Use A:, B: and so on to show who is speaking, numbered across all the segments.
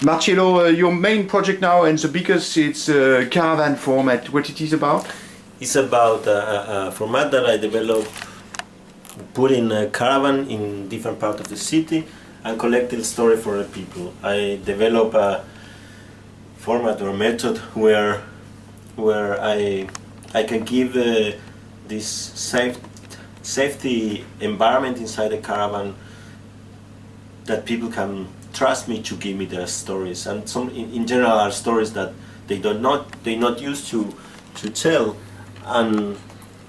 A: Marcelo, your main project now and the biggest, it's caravan format. What it is about?
B: It's about a format that I developed, putting a caravan in different parts of the city and collecting story for the people. I develop a format or method where I can give this safety environment inside the caravan that people can trust me to give me their stories, and some in general are stories that they're not used to tell. And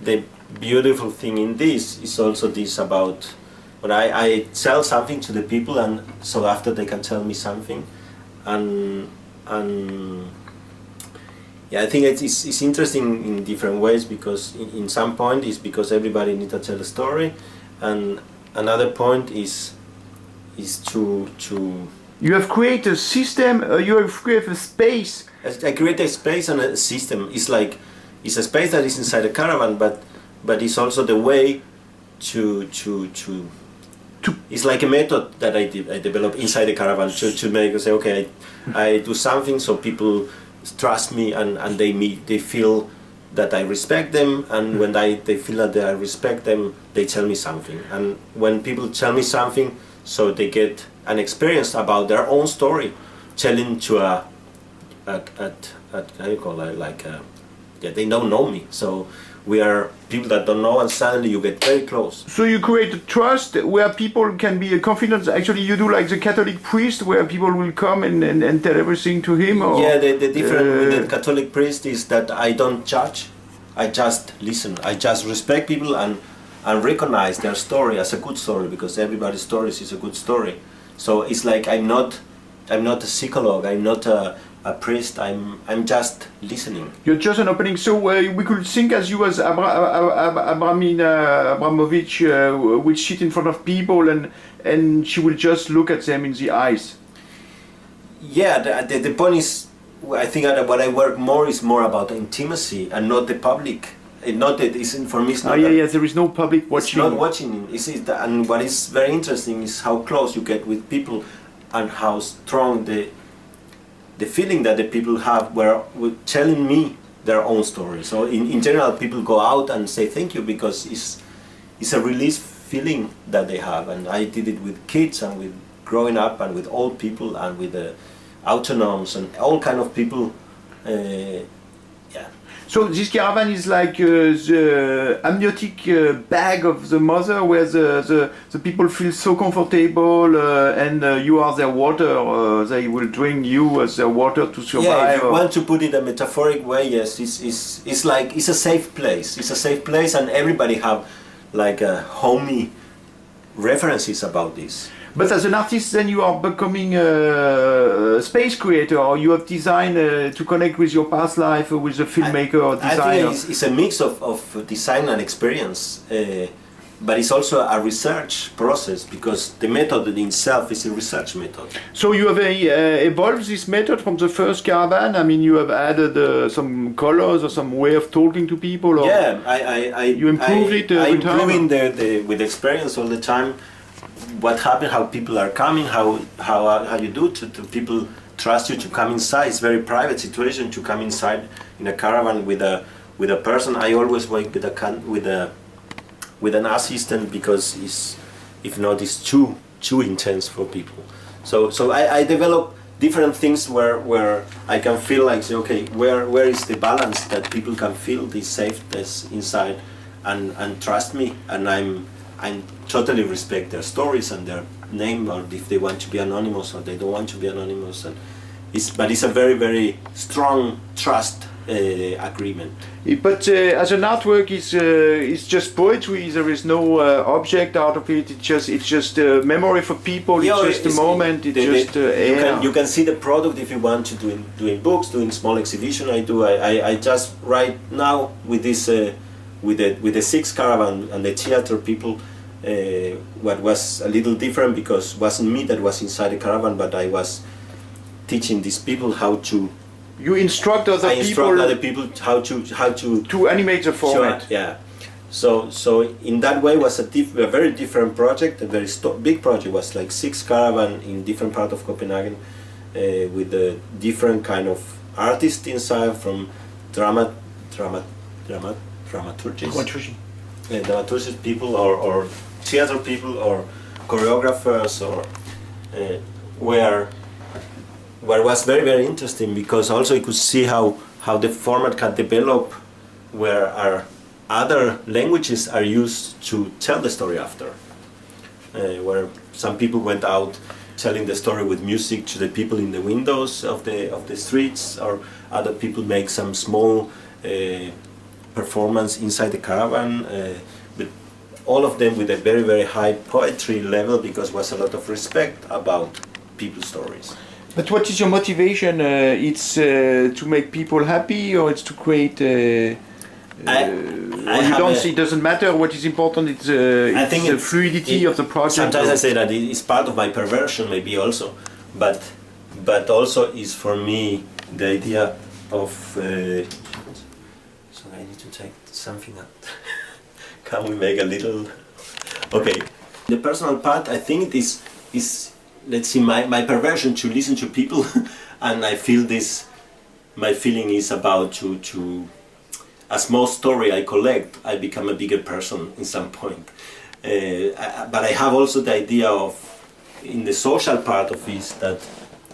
B: the beautiful thing in this is also this about when I tell something to the people, and so after they can tell me something, and yeah, I think it's interesting in different ways, because in some point is because everybody needs to tell a story, and another point is to
A: You have created a system. You have created a space.
B: I create a space and a system. It's a space that is inside a caravan, but it's also the way to it's like a method that I develop inside the caravan to make say, okay, I do something so people trust me, and they feel that I respect them, and when they feel that I respect them, they tell me something. And when people tell me something, so they get an experience about their own story, telling to how you call it, yeah, they don't know me, so we are people that don't know, and suddenly you get very close.
A: So you create a trust where people can be confident. Actually, you do like the Catholic priest, where people will come and tell everything to him. Or,
B: yeah, the difference with the Catholic priest is that I don't judge, I just listen. I just respect people and recognize their story as a good story, because everybody's story is a good story. So it's like I'm not a psychologist, I'm not a priest, I'm just listening.
A: You're just an opening. So we could think as you as Abramovich will sit in front of people and she will just look at them in the eyes.
B: Yeah, the point is, I think that what I work more is more about intimacy and not the public. Not that it's for me. It's not
A: there is no public watching.
B: It's not watching. And what is very interesting is how close you get with people, and how strong the feeling that the people have with telling me their own story. So in general, people go out and say thank you, because it's a release feeling that they have. And I did it with kids, and with growing up, and with old people, and with the autonomes, and all kind of people.
A: So this caravan is like the amniotic bag of the mother, where the people feel so comfortable, and you are their water. They will drink you as their water to survive.
B: Yeah, if you want to put it in a metaphoric way, yes, it's like it's a safe place. It's a safe place, and everybody have like homey references about this.
A: But as an artist, then you are becoming a space creator, or you have designed to connect with your past life with a filmmaker or designer.
B: I think it's a mix of design and experience, but it's also a research process, because the method in itself is a research method.
A: So you have evolved this method from the first caravan? I mean, you have added some colors or some way of talking to people? Or
B: yeah,
A: you improved it every time?
B: I'm improving with experience all the time. What happened, how people are coming, how you do to people trust you to come inside. It's very private situation to come inside in a caravan with a person. I always work with an assistant, because if not it's too intense for people. So I develop different things where I can feel like, okay, where is the balance that people can feel this safeness inside and trust me, and I totally respect their stories and their name, or if they want to be anonymous or they don't want to be anonymous. But it's a very, very strong trust agreement.
A: But as an artwork, it's just poetry. There is no object out of it. It's just a memory for people.
B: Yeah,
A: it's just a moment. Air.
B: You can see the product if you want to doing books, doing small exhibition. I just right now with this. With the six caravan and the theater people, what was a little different, because it wasn't me that was inside the caravan, but I was teaching these people how to.
A: You instruct other people.
B: I instruct other people how to
A: animate the format.
B: Yeah. So in that way was a very different project. A very big project. It was like 6 caravan in different parts of Copenhagen, with a different kind of artists inside, from dramaturgists, dramaturgists people, or theater people, or choreographers, or where was very, very interesting, because also you could see how the format can develop, where our other languages are used to tell the story after, where some people went out telling the story with music to the people in the windows of the streets, or other people make some small performance inside the caravan, but all of them with a very, very high poetry level, because was a lot of respect about people's stories.
A: But what is your motivation? It's to make people happy, or it's to create? Or you don't see? It doesn't matter. What is important? It's
B: I think
A: the fluidity of the project.
B: Sometimes I say that it's part of my perversion, maybe also, but also is for me the idea of. So I need to take something out. Can we make a little? Okay, the personal part. I think it is. Let's see, my perversion to listen to people, and I feel this. My feeling is about to a small story I collect, I become a bigger person in some point. But I have also the idea of, in the social part of this, that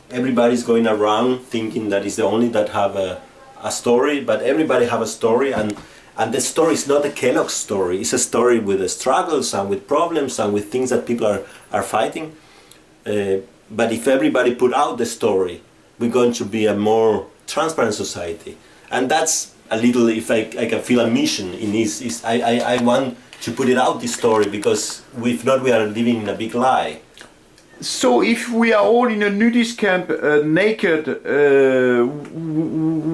B: everybody's going around thinking that is the only that have a story, but everybody have a story, and the story is not a Kellogg's story. It's a story with the struggles and with problems and with things that people are fighting. But if everybody put out the story, we're going to be a more transparent society, and that's a little, if I can feel a mission in this, is I want to put it out, this story, because if not we are living in a big lie.
A: So if we are all in a nudist camp, naked,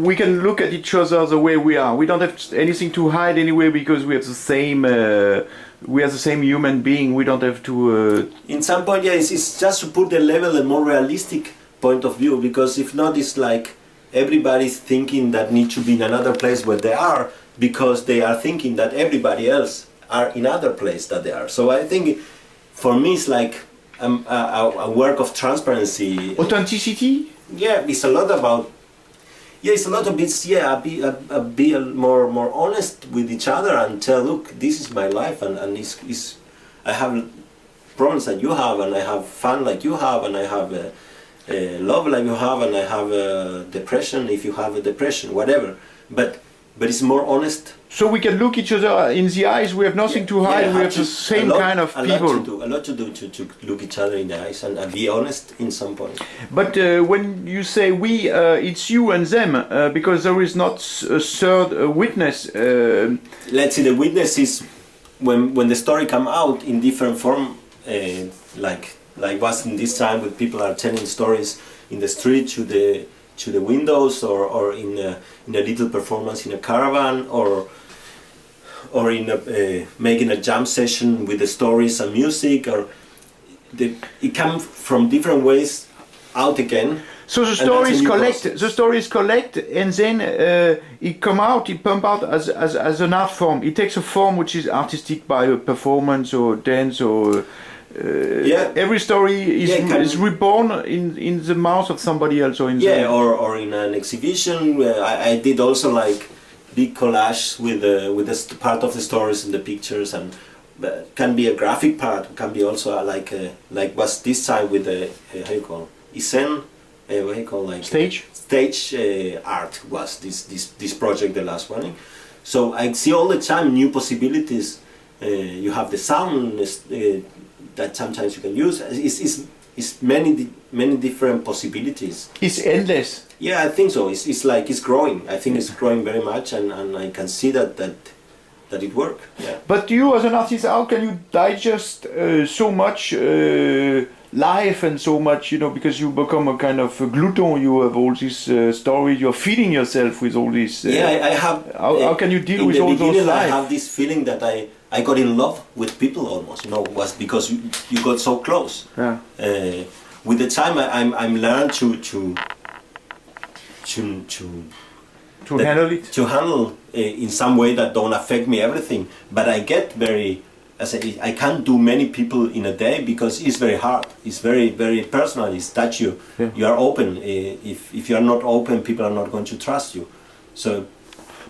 A: we can look at each other the way we are. We don't have anything to hide anyway, because we have the same. We are the same human being. We don't have to.
B: In some point, yeah, it's just to put the level a more realistic point of view, because if not, it's like everybody's thinking that need to be in another place where they are, because they are thinking that everybody else are in other place that they are. So I think, for me, it's like a work of transparency.
A: Authenticity?
B: Yeah, it's a lot about. Yeah, it's a lot of bits. Yeah, be more honest with each other and tell, look, this is my life, and it's I have problems that you have, and I have fun like you have, and I have love like you have, and I have depression if you have a depression, whatever. But it's more honest.
A: So we can look each other in the eyes. We have nothing to hide.
B: Yeah,
A: we have the same kind of people.
B: A lot to do to look each other in the eyes and be honest in some point.
A: But when you say we, it's you and them, because there is not a third witness.
B: Let's see. The witness is when the story come out in different form, like was in this time, when people are telling stories in the street to the windows, or in a little performance in a caravan, or in making a jam session with the stories and music, or it comes from different ways out again.
A: So the stories collect, and then it come out, it pump out as an art form. It takes a form which is artistic by a performance or dance or. Every story is reborn in the mouth of somebody else, or in
B: or in an exhibition. I did also like big collage with the part of the stories and the pictures, and can be a graphic part, can be also like was this time with the how you call isen, what you call like stage art was this project, the last one. So I see all the time new possibilities. You have the sound. That sometimes you can use. It's many different possibilities.
A: It's endless.
B: Yeah, I think so. It's like it's growing. I think it's growing very much, and I can see that it works. Yeah.
A: But you, as an artist, how can you digest so much life and so much, because you become a kind of a glutton. You have all these stories. You're feeding yourself with all this.
B: I have.
A: How can you deal with all those life?
B: I have this feeling that I got in love with people almost, was because you got so close.
A: Yeah.
B: With the time, I'm learned to handle it. To handle in some way that don't affect me everything. But I get very as I can't do many people in a day because it's very hard. It's very, very personal. It's that you are open. If you are not open, people are not going to trust you. So.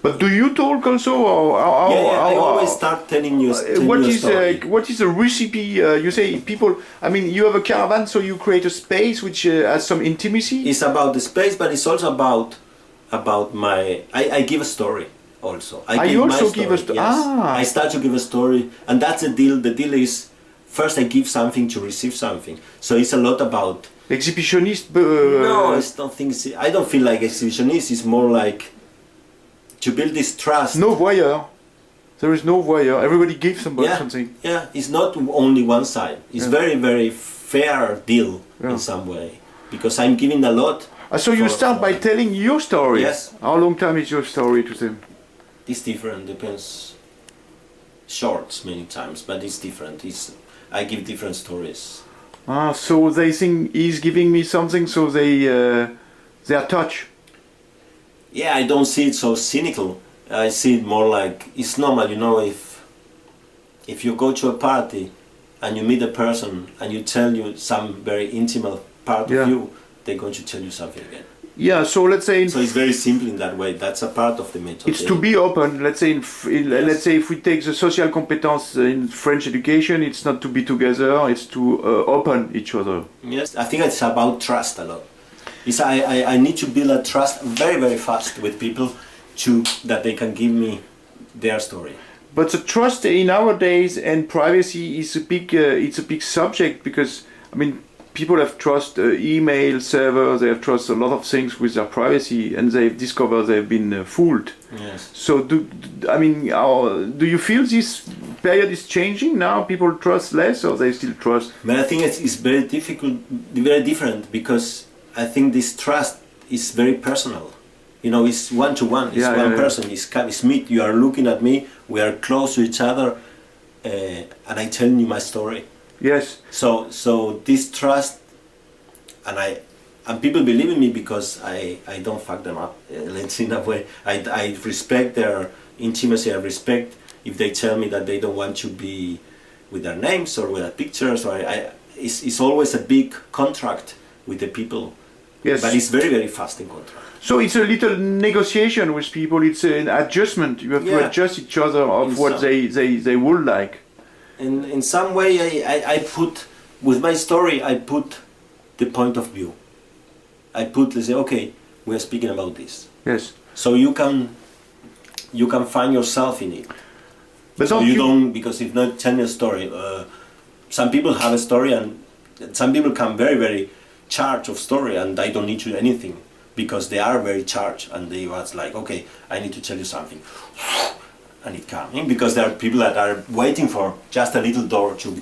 A: But do you talk also? Or
B: I always start telling you.
A: What is a recipe? You say people. I mean, you have a caravan, so you create a space which has some intimacy.
B: It's about the space, but it's also about my. I give a story. Also, I start to give a story, and that's the deal. The deal is first I give something to receive something. So it's a lot about
A: exhibitionist.
B: No, I don't feel like exhibitionist. It's more like to build this trust.
A: No voyeur. There is no voyeur. Everybody gives somebody something.
B: Yeah, it's not only one side. It's very, very fair deal in some way because I'm giving a lot.
A: So you start by telling your story.
B: Yes.
A: How long time is your story to them?
B: It's different, depends. Shorts many times, but it's different. I give different stories.
A: So they think he's giving me something, so they are touched.
B: Yeah, I don't see it so cynical. I see it more like it's normal. You know, if you go to a party and you meet a person and you tell you some very intimate part of you, they're going to tell you something again.
A: Yeah, so let's say.
B: So it's very simple in that way. That's a part of the method.
A: It's to be open. Let's say, let's say if we take the social competence in French education, it's not to be together. It's to open each other.
B: Yes, I think it's about trust a lot. I need to build a trust very, very fast with people, that they can give me their story.
A: But the trust in nowadays and privacy is it's a big subject because I mean. People have trust email servers, they have trust a lot of things with their privacy, and they've discovered they've been fooled.
B: Yes.
A: So do you feel this period is changing now? People trust less, or they still trust?
B: But I think it's very different because I think this trust is very personal. You know, it's one to one. It's one person. It's me. You are looking at me. We are close to each other, and I tell you my story.
A: Yes.
B: So this trust, and people believe in me because I don't fuck them up. Let's say in that way. I respect their intimacy. I respect if they tell me that they don't want to be with their names or with their pictures. Or it's always a big contract with the people.
A: Yes.
B: But it's very, very fast in contract.
A: So it's a little negotiation with people. It's an adjustment. You have to adjust each other of what they would like.
B: In some way, I put, with my story, I put the point of view. Let's say, okay, we are speaking about this.
A: Yes.
B: So you can find yourself in it.
A: But
B: so you don't, because if not tell a story, some people have a story and some people come very, very charged of story and I don't need to do anything because they are very charged and they was like, okay, I need to tell you something. And it coming because there are people that are waiting for just a little door to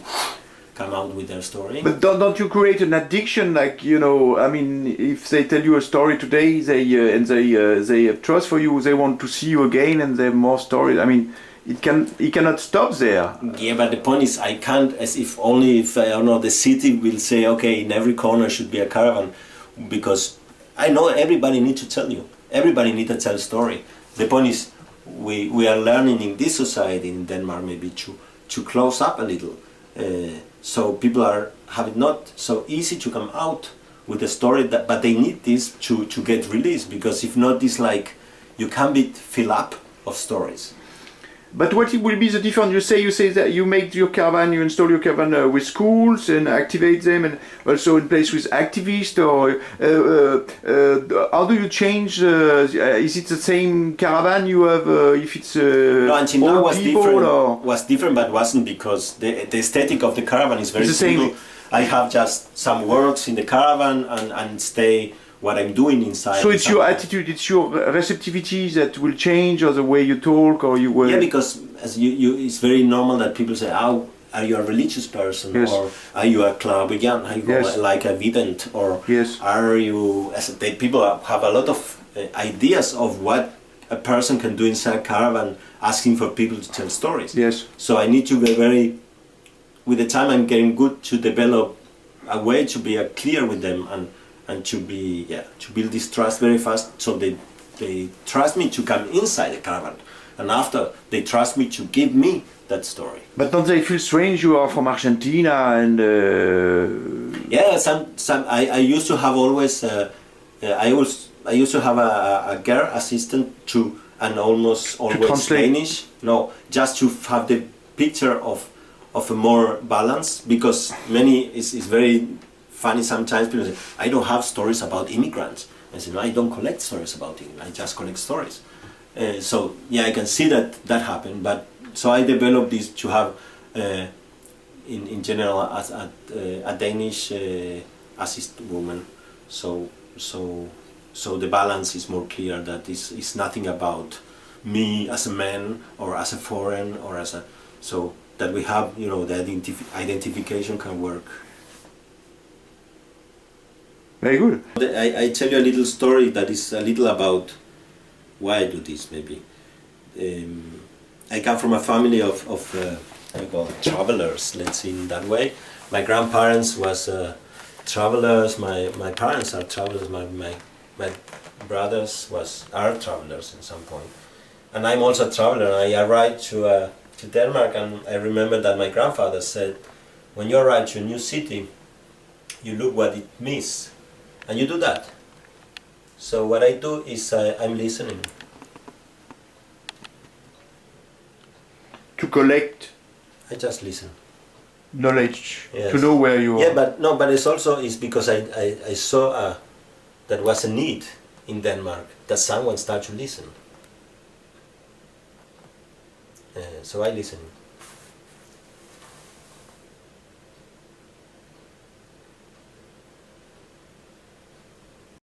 B: come out with their story.
A: But don't you create an addiction? Like, you know, I mean, if they tell you a story today, they have trust for you, they want to see you again, and they have more stories. I mean, it cannot stop there.
B: Yeah, but the point is, I can't. As if only if I don't know, the city will say, okay, in every corner should be a caravan, because I know everybody needs to tell you. Everybody needs to tell a story. The point is, we are learning in this society in Denmark maybe to close up a little, so people have it not so easy to come out with a story but they need this to get released, because if not, it's like you can't be fill up of stories.
A: But what will be the difference? You say that you make your caravan, you install your caravan with schools and activate them, and also in place with activists, or how do you change? Is it the same caravan you have if it's
B: no, until now was
A: people,
B: different,
A: or?
B: was different, but wasn't, because the aesthetic of the caravan is very simple.
A: Same.
B: I have just some works in the caravan and stay what I'm doing inside.
A: So it's your attitude, it's your receptivity that will change, or the way you talk, or you will...
B: Yeah, because as you it's very normal that people say, "Oh, are you a religious person?"
A: Yes.
B: Or "Are you a clairvoyant? Are you
A: Yes.
B: like a vident?" Or
A: Yes.
B: "Are you?" People have a lot of ideas of what a person can do inside a caravan, asking for people to tell stories.
A: Yes.
B: So I need to be very... With the time, I'm getting good to develop a way to be clear with them and to build this trust very fast, so they trust me to come inside the caravan. and after they trust me to give me that story.
A: But don't they feel strange? You are from Argentina and.
B: Yeah, I used to have always. I used to have a girl assistant to, and almost always
A: translate.
B: Danish. No, just to have the picture of a more balance, because many is very funny sometimes. People say, I don't have stories about immigrants. I say, no, I don't collect stories about immigrants. I just collect stories. So yeah, I can see that happen. But so I developed this to have, in general, as a Danish assist woman. So the balance is more clear, that it's nothing about me as a man or as a foreign or as a, so that we have, you know, the identification can work.
A: Very good.
B: I tell you a little story that is a little about why I do this, maybe. I come from a family of I call it travelers, let's say in that way. My grandparents was travelers, my parents are travelers, my brothers are travelers at some point. And I'm also a traveler. I arrived to Denmark, and I remember that my grandfather said, when you arrive to a new city, you look what it means, and you do that. So what I do is I'm listening.
A: To collect
B: I just listen.
A: knowledge,
B: Yes.
A: to know where you are.
B: Yeah, but it's also is because I saw that was a need in Denmark, that someone start to listen. So I listen.